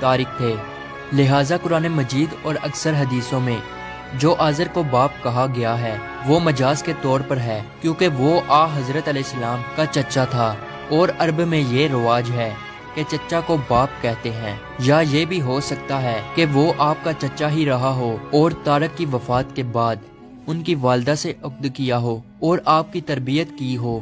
تارک تھے، لہٰذا قرآن مجید اور اکثر حدیثوں میں جو آزر کو باپ کہا گیا ہے وہ مجاز کے طور پر ہے، کیونکہ وہ حضرت علیہ السلام کا چچا تھا، اور عرب میں یہ رواج ہے کہ چچا کو باپ کہتے ہیں۔ یا یہ بھی ہو سکتا ہے کہ وہ آپ کا چچا ہی رہا ہو اور تارک کی وفات کے بعد ان کی والدہ سے عقد کیا ہو اور آپ کی تربیت کی ہو،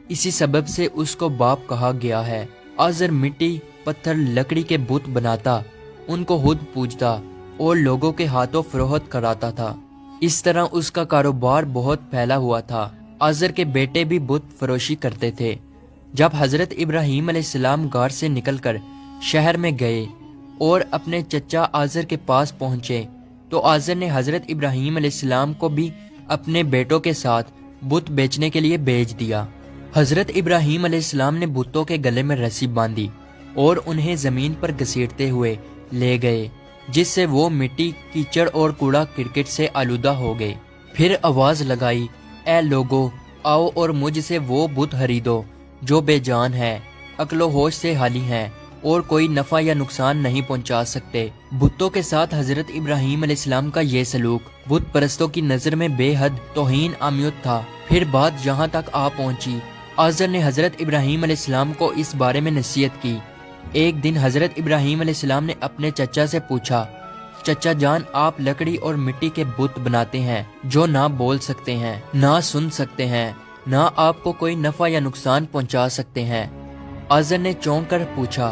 اسی سبب سے اس کو باپ کہا گیا ہے۔ آزر مٹی، پتھر، لکڑی کے بت بناتا، ان کو خود پوجتا اور لوگوں کے ہاتھوں فروخت کراتا تھا۔ اس طرح اس کا کاروبار بہت پھیلا ہوا تھا۔ آزر کے بیٹے بھی بت فروشی کرتے تھے۔ جب حضرت ابراہیم علیہ السلام غار سے نکل کر شہر میں گئے اور اپنے چچا آزر کے پاس پہنچے تو آزر نے حضرت ابراہیم علیہ السلام کو بھی اپنے بیٹوں کے ساتھ بت بیچنے کے لیے بھیج دیا۔ حضرت ابراہیم علیہ السلام نے بتوں کے گلے میں رسی باندھی اور انہیں زمین پر گھسیٹتے ہوئے لے گئے، جس سے وہ مٹی، کیچڑ اور کوڑا کرکٹ سے آلودہ ہو گئے۔ پھر آواز لگائی، اے لوگو، آؤ اور مجھ سے وہ بت خریدو جو بے جان ہے، عقل و ہوش سے خالی ہیں اور کوئی نفع یا نقصان نہیں پہنچا سکتے۔ بتوں کے ساتھ حضرت ابراہیم علیہ السلام کا یہ سلوک بت پرستوں کی نظر میں بے حد توہین آمیز تھا۔ پھر بات جہاں تک پہنچی، آزر نے حضرت ابراہیم علیہ السلام کو اس بارے میں نصیحت کی۔ ایک دن حضرت ابراہیم علیہ السلام نے اپنے چچا سے پوچھا، چچا جان، آپ لکڑی اور مٹی کے بت بناتے ہیں جو نہ بول سکتے ہیں، نہ سن سکتے ہیں، نہ آپ کو کوئی نفع یا نقصان پہنچا سکتے ہیں۔ آزر نے چونک کر پوچھا،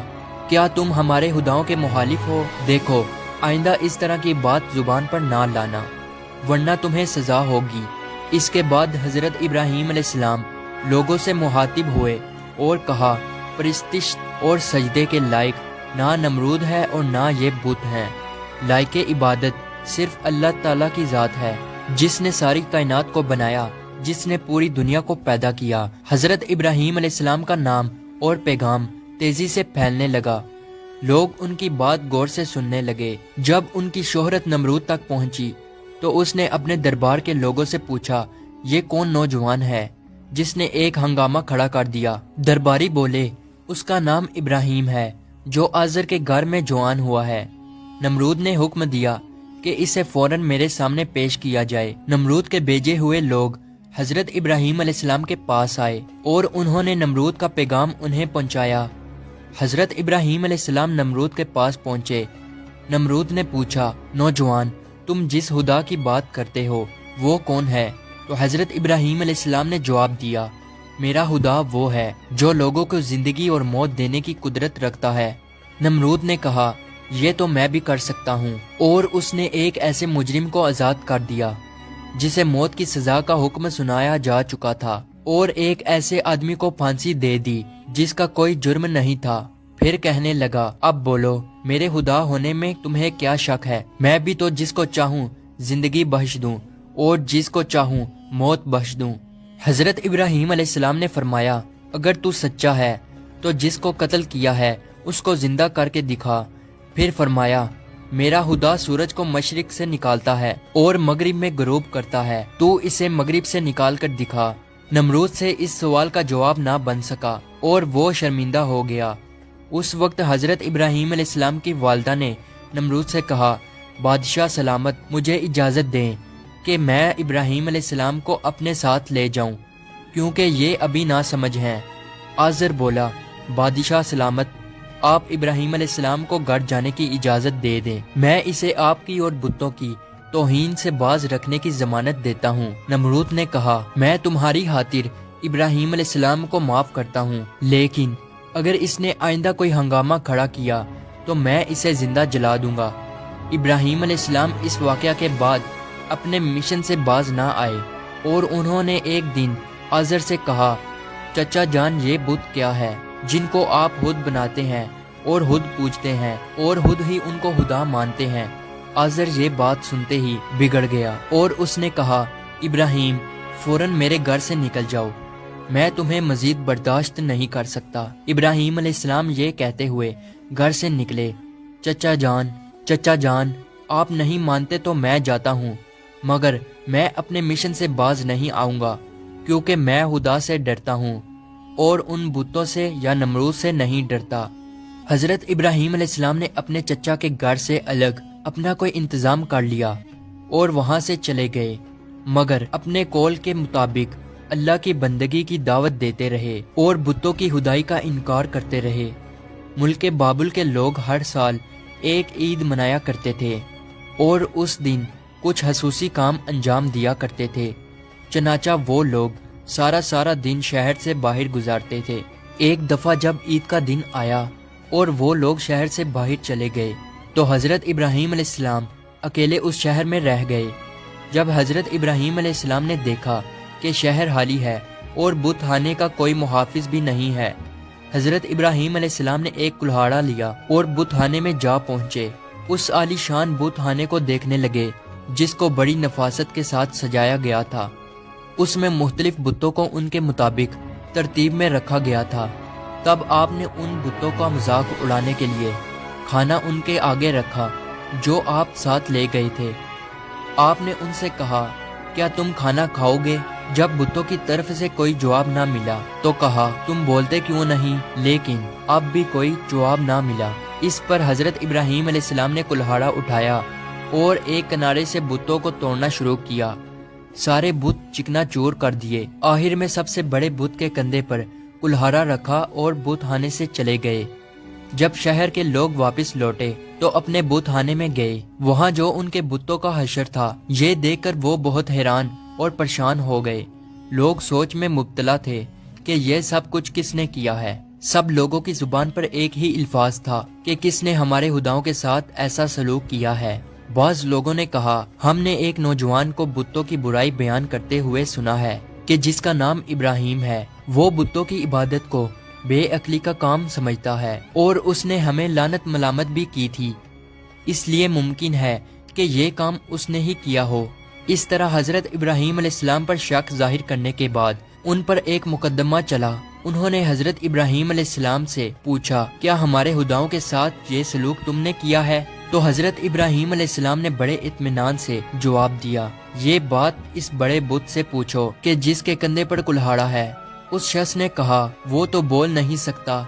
کیا تم ہمارے خداؤں کے مخالف ہو؟ دیکھو، آئندہ اس طرح کی بات زبان پر نہ لانا، ورنہ تمہیں سزا ہوگی۔ اس کے بعد حضرت ابراہیم علیہ السلام لوگوں سے مخاطب ہوئے اور کہا، پرستش اور سجدے کے لائق نہ نمرود ہے اور نہ یہ بت ہیں۔ لائق عبادت صرف اللہ تعالیٰ کی ذات ہے، جس نے ساری کائنات کو بنایا، جس نے پوری دنیا کو پیدا کیا۔ حضرت ابراہیم علیہ السلام کا نام اور پیغام تیزی سے پھیلنے لگا۔ لوگ ان کی بات غور سے سننے لگے۔ جب ان کی شہرت نمرود تک پہنچی تو اس نے اپنے دربار کے لوگوں سے پوچھا، یہ کون نوجوان ہے جس نے ایک ہنگامہ کھڑا کر دیا؟ درباری بولے، اس کا نام ابراہیم ہے جو آزر کے گھر میں جوان ہوا ہے۔ نمرود نے حکم دیا کہ اسے فوراً میرے سامنے پیش کیا جائے۔ نمرود کے بھیجے ہوئے لوگ حضرت ابراہیم علیہ السلام کے پاس آئے اور انہوں نے نمرود کا پیغام انہیں پہنچایا۔ حضرت ابراہیم علیہ السلام نمرود کے پاس پہنچے۔ نمرود نے پوچھا، نوجوان، تم جس خدا کی بات کرتے ہو وہ کون ہے؟ تو حضرت ابراہیم علیہ السلام نے جواب دیا، میرا خدا وہ ہے جو لوگوں کو زندگی اور موت دینے کی قدرت رکھتا ہے۔ نمرود نے کہا، یہ تو میں بھی کر سکتا ہوں، اور اس نے ایک ایسے مجرم کو آزاد کر دیا جسے موت کی سزا کا حکم سنایا جا چکا تھا، اور ایک ایسے آدمی کو پھانسی دے دی جس کا کوئی جرم نہیں تھا۔ پھر کہنے لگا، اب بولو، میرے خدا ہونے میں تمہیں کیا شک ہے؟ میں بھی تو جس کو چاہوں زندگی بخش دوں اور جس کو چاہوں موت بخش دوں۔ حضرت ابراہیم علیہ السلام نے فرمایا، اگر تو سچا ہے تو جس کو قتل کیا ہے اس کو زندہ کر کے دکھا۔ پھر فرمایا، میرا خدا سورج کو مشرق سے نکالتا ہے اور مغرب میں غروب کرتا ہے، تو اسے مغرب سے نکال کر دکھا۔ نمرود سے اس سوال کا جواب نہ بن سکا اور وہ شرمندہ ہو گیا۔ اس وقت حضرت ابراہیم علیہ السلام کی والدہ نے نمرود سے کہا، بادشاہ سلامت، مجھے اجازت دیں کہ میں ابراہیم علیہ السلام کو اپنے ساتھ لے جاؤں، کیونکہ یہ ابھی نہ سمجھ ہیں۔ آزر بولا، بادشاہ سلامت، آپ ابراہیم علیہ السلام کو گھر جانے کی اجازت دے دیں، میں اسے آپ کی اور بتوں کی توہین سے باز رکھنے کی ضمانت دیتا ہوں۔ نمرود نے کہا، میں تمہاری خاطر ابراہیم علیہ السلام کو معاف کرتا ہوں، لیکن اگر اس نے آئندہ کوئی ہنگامہ کھڑا کیا تو میں اسے زندہ جلا دوں گا۔ ابراہیم علیہ السلام اس واقعہ کے بعد اپنے مشن سے باز نہ آئے، اور انہوں نے ایک دن آزر سے کہا، چچا جان، یہ بت کیا ہے جن کو آپ خود بناتے ہیں اور خود پوجتے ہیں اور خود ہی ان کو خدا مانتے ہیں؟ آزر یہ بات سنتے ہی بگڑ گیا اور اس نے کہا، ابراہیم، فوراً میرے گھر سے نکل جاؤ، میں تمہیں مزید برداشت نہیں کر سکتا۔ ابراہیم علیہ السلام یہ کہتے ہوئے گھر سے نکلے۔ چچا جان، آپ نہیں مانتے تو میں جاتا ہوں، مگر میں اپنے مشن سے باز نہیں آؤں گا، کیونکہ میں خدا سے ڈرتا ہوں اور ان بتوں سے یا نمرود سے نہیں ڈرتا۔ حضرت ابراہیم علیہ السلام نے اپنے چچا کے گھر سے الگ اپنا کوئی انتظام کر لیا اور وہاں سے چلے گئے، مگر اپنے قول کے مطابق اللہ کی بندگی کی دعوت دیتے رہے اور بتوں کی خدائی کا انکار کرتے رہے۔ ملک بابل کے لوگ ہر سال ایک عید منایا کرتے تھے اور اس دن کچھ خصوصی کام انجام دیا کرتے تھے، چنانچہ وہ لوگ سارا دن شہر سے باہر گزارتے تھے۔ ایک دفعہ جب عید کا دن آیا اور وہ لوگ شہر سے باہر چلے گئے تو حضرت ابراہیم علیہ السلام اکیلے اس شہر میں رہ گئے۔ جب حضرت ابراہیم علیہ السلام نے دیکھا کہ شہر خالی ہے اور بت خانے کا کوئی محافظ بھی نہیں ہے، حضرت ابراہیم علیہ السلام نے ایک کلہاڑا لیا اور بت خانے میں جا پہنچے۔ اس عالی شان بت خانے کو دیکھنے لگے جس کو بڑی نفاست کے ساتھ سجایا گیا تھا۔ اس میں مختلف بتوں کو ان کے مطابق ترتیب میں رکھا گیا تھا۔ تب آپ نے ان بتوں کا مذاق اڑانے کے لیے کھانا ان کے آگے رکھا جو آپ ساتھ لے گئے تھے۔ آپ نے ان سے کہا، کیا تم کھانا کھاؤ گے؟ جب بتوں کی طرف سے کوئی جواب نہ ملا تو کہا، تم بولتے کیوں نہیں؟ لیکن اب بھی کوئی جواب نہ ملا۔ اس پر حضرت ابراہیم علیہ السلام نے کلہاڑا اٹھایا اور ایک کنارے سے بتوں کو توڑنا شروع کیا۔ سارے بت چکنا چور کر دیے۔ آخر میں سب سے بڑے بت کے کندھے پر کلہاڑا رکھا اور بت خانے سے چلے گئے۔ جب شہر کے لوگ واپس لوٹے تو اپنے بت خانے میں گئے۔ وہاں جو ان کے بتوں کا حشر تھا، یہ دیکھ کر وہ بہت حیران اور پریشان ہو گئے۔ لوگ سوچ میں مبتلا تھے کہ یہ سب کچھ کس نے کیا ہے۔ سب لوگوں کی زبان پر ایک ہی الفاظ تھا کہ کس نے ہمارے خداؤں کے ساتھ ایسا سلوک کیا ہے۔ بعض لوگوں نے کہا، ہم نے ایک نوجوان کو بتوں کی برائی بیان کرتے ہوئے سنا ہے کہ جس کا نام ابراہیم ہے، وہ بتوں کی عبادت کو بے عقلی کا کام سمجھتا ہے اور اس نے ہمیں لعنت ملامت بھی کی تھی، اس لیے ممکن ہے کہ یہ کام اس نے ہی کیا ہو۔ اس طرح حضرت ابراہیم علیہ السلام پر شک ظاہر کرنے کے بعد ان پر ایک مقدمہ چلا۔ انہوں نے حضرت ابراہیم علیہ السلام سے پوچھا، کیا ہمارے خداؤں کے ساتھ یہ سلوک تم نے کیا ہے؟ تو حضرت ابراہیم علیہ السلام نے بڑے اطمینان سے جواب دیا، یہ بات اس بڑے بت سے پوچھو کہ جس کے کندھے پر کلہاڑا ہے۔ اس شخص نے کہا، وہ تو بول نہیں سکتا۔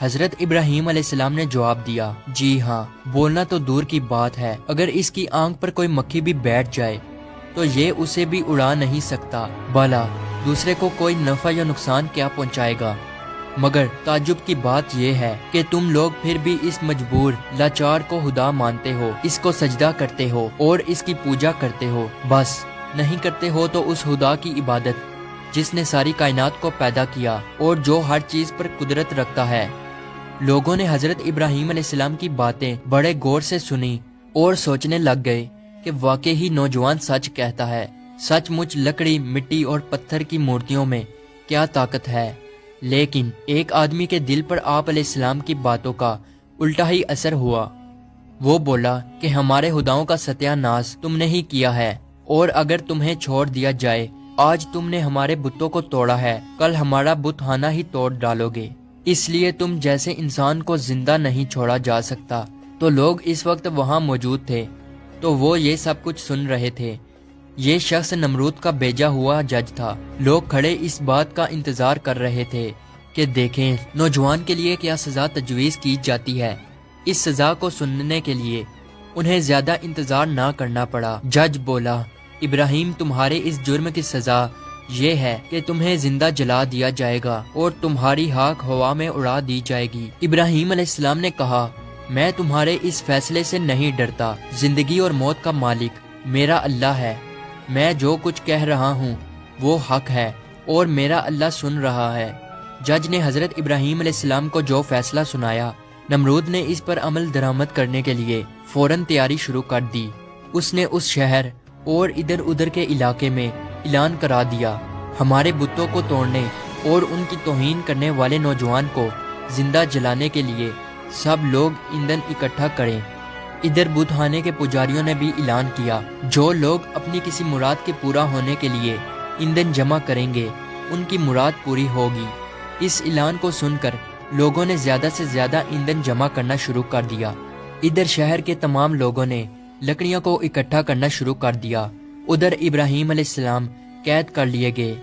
حضرت ابراہیم علیہ السلام نے جواب دیا، جی ہاں، بولنا تو دور کی بات ہے، اگر اس کی آنکھ پر کوئی مکھی بھی بیٹھ جائے تو یہ اسے بھی اڑا نہیں سکتا، بھلا دوسرے کو کوئی نفع یا نقصان کیا پہنچائے گا؟ مگر تعجب کی بات یہ ہے کہ تم لوگ پھر بھی اس مجبور لاچار کو خدا مانتے ہو، اس کو سجدہ کرتے ہو اور اس کی پوجا کرتے ہو۔ بس نہیں کرتے ہو تو اس خدا کی عبادت جس نے ساری کائنات کو پیدا کیا اور جو ہر چیز پر قدرت رکھتا ہے۔ لوگوں نے حضرت ابراہیم علیہ السلام کی باتیں بڑے غور سے سنی اور سوچنے لگ گئے کہ واقعی نوجوان سچ کہتا ہے۔ سچ مچ لکڑی، مٹی اور پتھر کی مورتیوں میں کیا طاقت ہے، لیکن ایک آدمی کے دل پر آپ علیہ السلام کی باتوں کا الٹا ہی اثر ہوا۔ وہ بولا کہ ہمارے خداؤں کا ستیہ ناش تم نے ہی کیا ہے، اور اگر تمہیں چھوڑ دیا جائے، آج تم نے ہمارے بتوں کو توڑا ہے، کل ہمارا بت خانہ ہی توڑ ڈالو گے، اس لیے تم جیسے انسان کو زندہ نہیں چھوڑا جا سکتا۔ تو لوگ اس وقت وہاں موجود تھے تو وہ یہ سب کچھ سن رہے تھے۔ یہ شخص نمرود کا بھیجا ہوا جج تھا۔ لوگ کھڑے اس بات کا انتظار کر رہے تھے کہ دیکھیں نوجوان کے لیے کیا سزا تجویز کی جاتی ہے۔ اس سزا کو سننے کے لیے انہیں زیادہ انتظار نہ کرنا پڑا۔ جج بولا، ابراہیم، تمہارے اس جرم کی سزا یہ ہے کہ تمہیں زندہ جلا دیا جائے گا اور تمہاری خاک ہوا میں اڑا دی جائے گی۔ ابراہیم علیہ السلام نے کہا، میں تمہارے اس فیصلے سے نہیں ڈرتا۔ زندگی اور موت کا مالک میرا اللہ ہے۔ میں جو کچھ کہہ رہا ہوں وہ حق ہے اور میرا اللہ سن رہا ہے۔ جج نے حضرت ابراہیم علیہ السلام کو جو فیصلہ سنایا، نمرود نے اس پر عمل درآمد کرنے کے لیے فوراً تیاری شروع کر دی۔ اس نے اس شہر اور ادھر ادھر کے علاقے میں اعلان کرا دیا، ہمارے بتوں کو توڑنے اور ان کی توہین کرنے والے نوجوان کو زندہ جلانے کے لیے سب لوگ ایندھن اکٹھا کریں۔ ادھر بت خانے کے پجاریوں نے بھی اعلان کیا، جو لوگ اپنی کسی مراد کے پورا ہونے کے لیے ایندھن جمع کریں گے، ان کی مراد پوری ہوگی۔ اس اعلان کو سن کر لوگوں نے زیادہ سے زیادہ ایندھن جمع کرنا شروع کر دیا۔ ادھر شہر کے تمام لوگوں نے لکڑیوں کو اکٹھا کرنا شروع کر دیا۔ ادھر ابراہیم علیہ السلام قید کر لیے گئے۔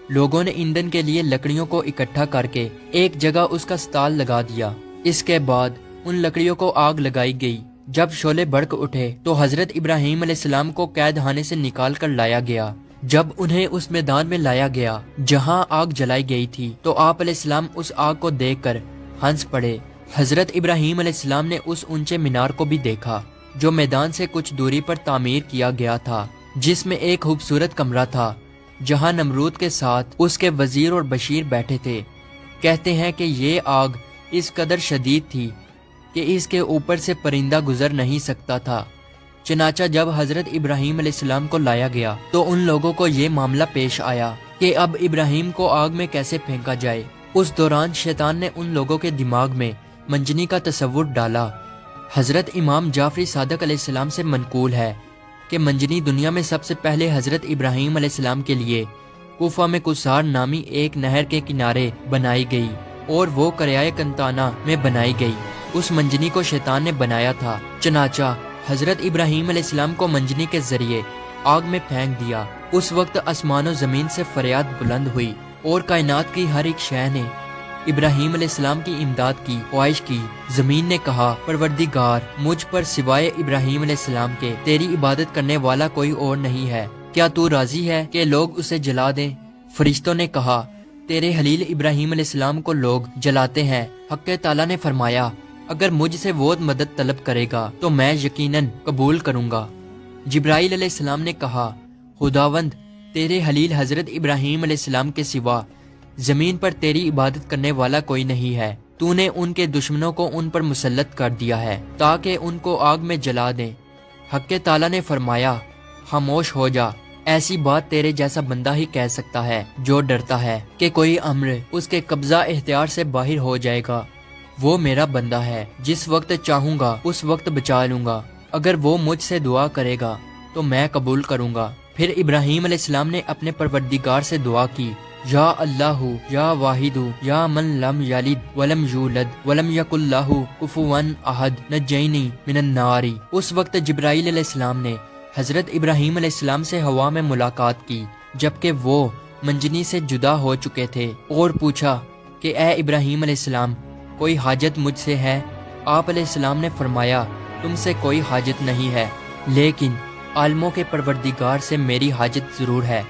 لوگوں نے ایندھن کے لیے لکڑیوں کو اکٹھا کر کے ایک جگہ اس کا سٹال لگا دیا اس کے بعد ان لکڑیوں کو آگ لگائی گئی۔ جب شعلے بھڑک اٹھے تو حضرت ابراہیم علیہ السلام کو قید خانے سے نکال کر لایا گیا۔ جب انہیں اس میدان میں لایا گیا جہاں آگ جلائی گئی تھی تو آپ علیہ السلام اس آگ کو دیکھ کر ہنس پڑے۔ حضرت ابراہیم علیہ السلام نے اس اونچے مینار کو بھی دیکھا جو میدان سے کچھ دوری پر تعمیر کیا گیا تھا، جس میں ایک خوبصورت کمرہ تھا جہاں نمرود کے ساتھ اس کے وزیر اور بشیر بیٹھے تھے۔ کہتے ہیں کہ یہ آگ اس قدر شدید تھی کہ اس کے اوپر سے پرندہ گزر نہیں سکتا تھا۔ چنانچہ جب حضرت ابراہیم علیہ السلام کو لایا گیا تو ان لوگوں کو یہ معاملہ پیش آیا کہ اب ابراہیم کو آگ میں کیسے پھینکا جائے۔ اس دوران شیطان نے ان لوگوں کے دماغ میں منجنی کا تصور ڈالا۔ حضرت امام جعفری صادق علیہ السلام سے منقول ہے کہ منجنی دنیا میں سب سے پہلے حضرت ابراہیم علیہ السلام کے لیے کوفہ میں کسار نامی ایک نہر کے کنارے بنائی گئی اور وہ قریائے کنتانہ میں بنائی گئی۔ اس منجنی کو شیطان نے بنایا تھا۔ چنانچہ حضرت ابراہیم علیہ السلام کو منجنی کے ذریعے آگ میں پھینک دیا۔ اس وقت آسمان و زمین سے فریاد بلند ہوئی اور کائنات کی ہر ایک شے نے ابراہیم علیہ السلام کی امداد کی خواہش کی۔ زمین نے کہا، پروردگار، مجھ پر سوائے ابراہیم علیہ السلام کے تیری عبادت کرنے والا کوئی اور نہیں ہے، کیا تو راضی ہے کہ لوگ اسے جلا دیں؟ فرشتوں نے کہا، تیرے خلیل ابراہیم علیہ السلام کو لوگ جلاتے ہیں۔ حق تعالیٰ نے فرمایا، اگر مجھ سے وہ مدد طلب کرے گا تو میں یقیناً قبول کروں گا۔ جبرائیل علیہ السلام نے کہا، خداوند، تیرے خلیل حضرت ابراہیم علیہ السلام کے سوا زمین پر تیری عبادت کرنے والا کوئی نہیں ہے۔ تو نے ان کے دشمنوں کو ان پر مسلط کر دیا ہے تاکہ ان کو آگ میں جلا دیں۔ حق تعالیٰ نے فرمایا، خاموش ہو جا، ایسی بات تیرے جیسا بندہ ہی کہہ سکتا ہے جو ڈرتا ہے کہ کوئی امر اس کے قبضہ اختیار سے باہر ہو جائے گا۔ وہ میرا بندہ ہے، جس وقت چاہوں گا اس وقت بچا لوں گا۔ اگر وہ مجھ سے دعا کرے گا تو میں قبول کروں گا۔ پھر ابراہیم علیہ السلام نے اپنے پروردگار سے دعا کی، یا اللہ یا واحد یا من لم یلد ولم یولد ولم یکن لہ کفوا احد نجینی من النار۔ اس وقت جبرائیل علیہ السلام نے حضرت ابراہیم علیہ السلام سے ہوا میں ملاقات کی جبکہ وہ منجنی سے جدا ہو چکے تھے اور پوچھا کہ اے ابراہیم علیہ السلام، کوئی حاجت مجھ سے ہے؟ آپ علیہ السلام نے فرمایا، تم سے کوئی حاجت نہیں ہے، لیکن عالموں کے پروردگار سے میری حاجت ضرور ہے۔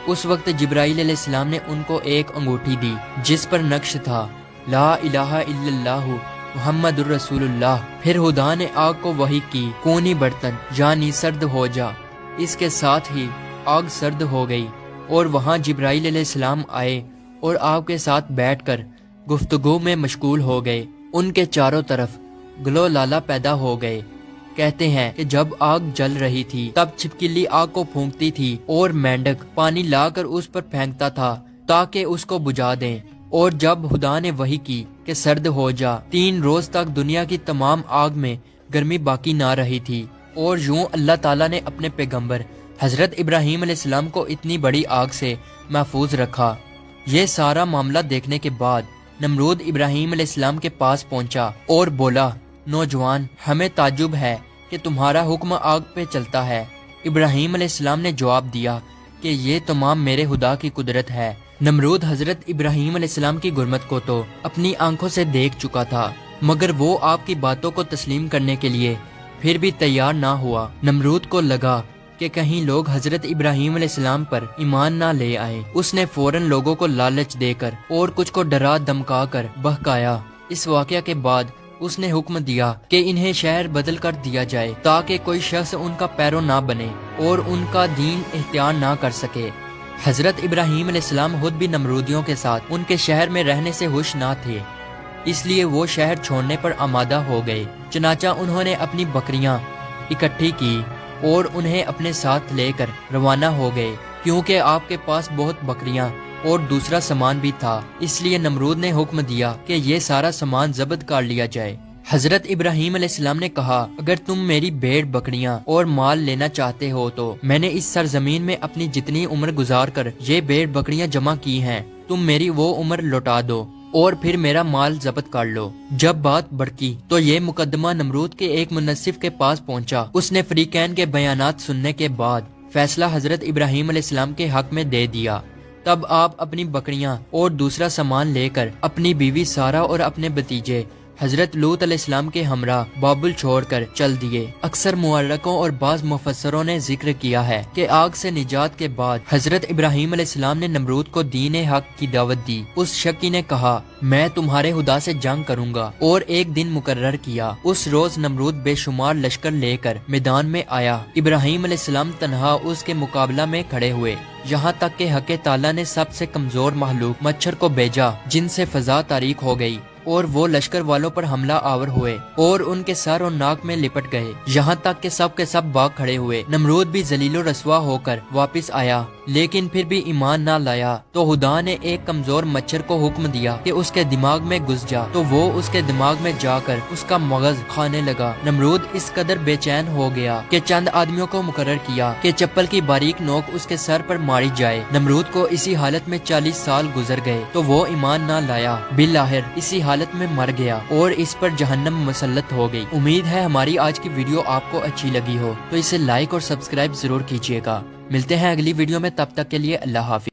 اس وقت جبرائیل علیہ السلام نے ان کو ایک انگوٹھی دی جس پر نقش تھا، لا الہ الا اللہ محمد الرسول اللہ۔ پھر خدا نے آگ کو وحی کی، کونی برتن یعنی سرد ہو جا۔ اس کے ساتھ ہی آگ سرد ہو گئی اور وہاں جبرائیل علیہ السلام آئے اور آگ کے ساتھ بیٹھ کر گفتگو میں مشغول ہو گئے۔ ان کے چاروں طرف گلو لالا پیدا ہو گئے۔ کہتے ہیں کہ جب آگ جل رہی تھی تب چھپکلی آگ کو پھونکتی تھی اور مینڈک پانی لا کر اس پر پھینکتا تھا تاکہ اس کو بجھا دیں، اور جب خدا نے وحی کی کہ سرد ہو جا، 3 روز تک دنیا کی تمام آگ میں گرمی باقی نہ رہی تھی۔ اور یوں اللہ تعالیٰ نے اپنے پیغمبر حضرت ابراہیم علیہ السلام کو اتنی بڑی آگ سے محفوظ رکھا۔ یہ سارا معاملہ دیکھنے کے بعد نمرود ابراہیم علیہ السلام کے پاس پہنچا اور بولا، نوجوان، ہمیں تعجب ہے کہ تمہارا حکم آگ پہ چلتا ہے۔ ابراہیم علیہ السلام نے جواب دیا کہ یہ تمام میرے خدا کی قدرت ہے۔ نمرود حضرت ابراہیم علیہ السلام کی گرمت کو تو اپنی آنکھوں سے دیکھ چکا تھا، مگر وہ آپ کی باتوں کو تسلیم کرنے کے لیے پھر بھی تیار نہ ہوا۔ نمرود کو لگا کہ کہیں لوگ حضرت ابراہیم علیہ السلام پر ایمان نہ لے آئے۔ اس نے فوراً لوگوں کو لالچ دے کر اور کچھ کو ڈرا دمکا کر بہکایا۔ اس واقعہ کے بعد اس نے حکم دیا کہ انہیں شہر بدل کر دیا جائے تاکہ کوئی شخص ان کا پیرو نہ بنے اور ان کا دین اختیار نہ کر سکے۔ حضرت ابراہیم علیہ السلام خود بھی نمرودیوں کے ساتھ ان کے شہر میں رہنے سے خوش نہ تھے، اس لیے وہ شہر چھوڑنے پر آمادہ ہو گئے۔ چنانچہ انہوں نے اپنی بکریاں اکٹھی کی اور انہیں اپنے ساتھ لے کر روانہ ہو گئے، کیونکہ آپ کے پاس بہت بکریاں اور دوسرا سامان بھی تھا، اس لیے نمرود نے حکم دیا کہ یہ سارا سامان ضبط کر لیا جائے۔ حضرت ابراہیم علیہ السلام نے کہا، اگر تم میری بھیڑ بکریاں اور مال لینا چاہتے ہو تو میں نے اس سرزمین میں اپنی جتنی عمر گزار کر یہ بھیڑ بکریاں جمع کی ہیں، تم میری وہ عمر لوٹا دو اور پھر میرا مال ضبط کر لو۔ جب بات بڑکی تو یہ مقدمہ نمرود کے ایک منصف کے پاس پہنچا۔ اس نے فریقین کے بیانات سننے کے بعد فیصلہ حضرت ابراہیم علیہ السلام کے حق میں دے دیا۔ تب آپ اپنی بکریاں اور دوسرا سامان لے کر اپنی بیوی سارہ اور اپنے بھتیجے حضرت لوط علیہ السلام کے ہمراہ بابل چھوڑ کر چل دیے۔ اکثر مورخوں اور بعض مفسروں نے ذکر کیا ہے کہ آگ سے نجات کے بعد حضرت ابراہیم علیہ السلام نے نمرود کو دین حق کی دعوت دی۔ اس شکی نے کہا میں تمہارے خدا سے جنگ کروں گا، اور ایک دن مقرر کیا۔ اس روز نمرود بے شمار لشکر لے کر میدان میں آیا۔ ابراہیم علیہ السلام تنہا اس کے مقابلہ میں کھڑے ہوئے، یہاں تک کہ حق تعالیٰ نے سب سے کمزور مخلوق مچھر کو بھیجا، جن سے فضا تاریک ہو گئی، اور وہ لشکر والوں پر حملہ آور ہوئے اور ان کے سر اور ناک میں لپٹ گئے، یہاں تک کہ سب کے سب بھاگ کھڑے ہوئے۔ نمرود بھی ذلیل و رسوا ہو کر واپس آیا، لیکن پھر بھی ایمان نہ لایا۔ تو خدا نے ایک کمزور مچھر کو حکم دیا کہ اس کے دماغ میں گھس جا، تو وہ اس کے دماغ میں جا کر اس کا مغز کھانے لگا۔ نمرود اس قدر بے چین ہو گیا کہ چند آدمیوں کو مقرر کیا کہ چپل کی باریک نوک اس کے سر پر ماری جائے۔ نمرود کو اسی حالت میں 40 سال گزر گئے، تو وہ ایمان نہ لایا، بالآخر اسی حالت میں مر گیا اور اس پر جہنم مسلط ہو گئی۔ امید ہے ہماری آج کی ویڈیو آپ کو اچھی لگی ہو، تو اسے لائک اور سبسکرائب ضرور کیجیے گا۔ ملتے ہیں اگلی ویڈیو میں، تب تک کے لیے اللہ حافظ۔